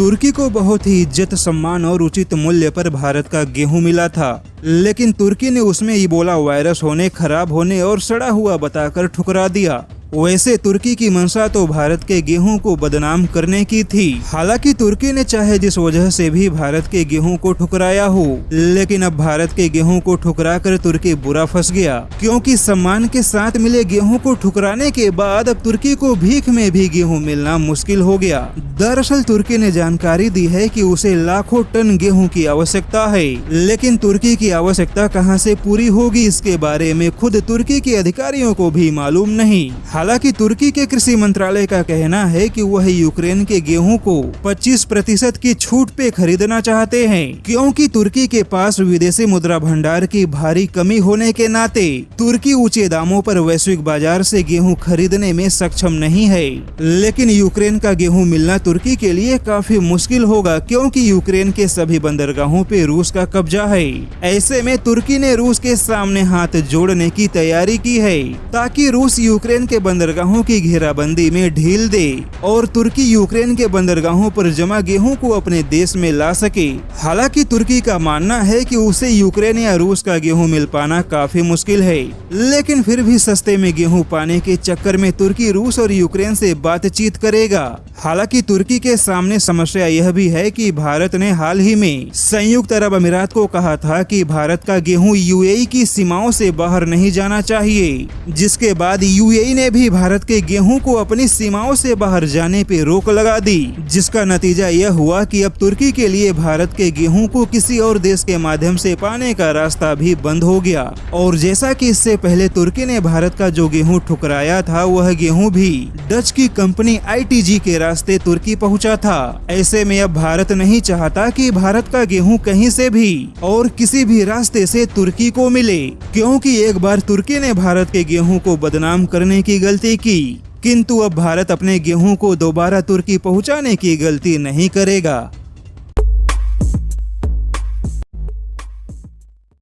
तुर्की को बहुत ही इज्जत, सम्मान और उचित मूल्य पर भारत का गेहूं मिला था, लेकिन तुर्की ने उसमें इबोला वायरस होने, खराब होने और सड़ा हुआ बताकर ठुकरा दिया। वैसे तुर्की की मंशा तो भारत के गेहूं को बदनाम करने की थी। हालांकि तुर्की ने चाहे जिस वजह से भी भारत के गेहूं को ठुकराया हो, लेकिन अब भारत के गेहूं को ठुकरा कर तुर्की बुरा फंस गया, क्योंकि सम्मान के साथ मिले गेहूं को ठुकराने के बाद अब तुर्की को भीख में भी गेहूं मिलना मुश्किल हो गया। दरअसल तुर्की ने जानकारी दी है कि उसे लाखों टन गेहूं की आवश्यकता है, लेकिन तुर्की की आवश्यकता कहां से पूरी होगी, इसके बारे में खुद तुर्की के अधिकारियों को भी मालूम नहीं। हालांकि तुर्की के कृषि मंत्रालय का कहना है कि वह यूक्रेन के गेहूं को 25% की छूट पे खरीदना चाहते हैं, क्योंकि तुर्की के पास विदेशी मुद्रा भंडार की भारी कमी होने के नाते तुर्की ऊंचे दामों पर वैश्विक बाजार से गेहूं खरीदने में सक्षम नहीं है। लेकिन यूक्रेन का गेहूं मिलना तुर्की के लिए काफी मुश्किल होगा, क्योंकि यूक्रेन के सभी बंदरगाहों पे रूस का कब्जा है। ऐसे में तुर्की ने रूस के सामने हाथ जोड़ने की तैयारी की है, ताकि रूस यूक्रेन के बंदरगाहों की घेराबंदी में ढील दे और तुर्की यूक्रेन के बंदरगाहों पर जमा गेहूं को अपने देश में ला सके। हालांकि तुर्की का मानना है कि उसे यूक्रेन या रूस का गेहूं मिल पाना काफी मुश्किल है, लेकिन फिर भी सस्ते में गेहूं पाने के चक्कर में तुर्की रूस और यूक्रेन से बातचीत करेगा। हालांकि तुर्की के सामने समस्या यह भी है कि भारत ने हाल ही में संयुक्त अरब अमीरात को कहा था कि भारत का गेहूं यूएई की सीमाओं से बाहर नहीं जाना चाहिए, जिसके बाद यूएई ने भी भारत के गेहूं को अपनी सीमाओं से बाहर जाने पे रोक लगा दी, जिसका नतीजा यह हुआ कि अब तुर्की के लिए भारत के गेहूं को किसी और देश के माध्यम से पाने का रास्ता भी बंद हो गया। और जैसा कि इससे पहले तुर्की ने भारत का जो गेहूं ठुकराया था, वह गेहूं भी डच की कंपनी आईटीजी के रास्ते तुर्की पहुंचा था। ऐसे में अब भारत नहीं चाहता कि भारत का गेहूं कहीं से भी और किसी भी रास्ते से तुर्की को मिले, क्योंकि एक बार तुर्की ने भारत के गेहूं को बदनाम करने की गलती की, किंतु अब भारत अपने गेहूं को दोबारा तुर्की पहुंचाने की गलती नहीं करेगा।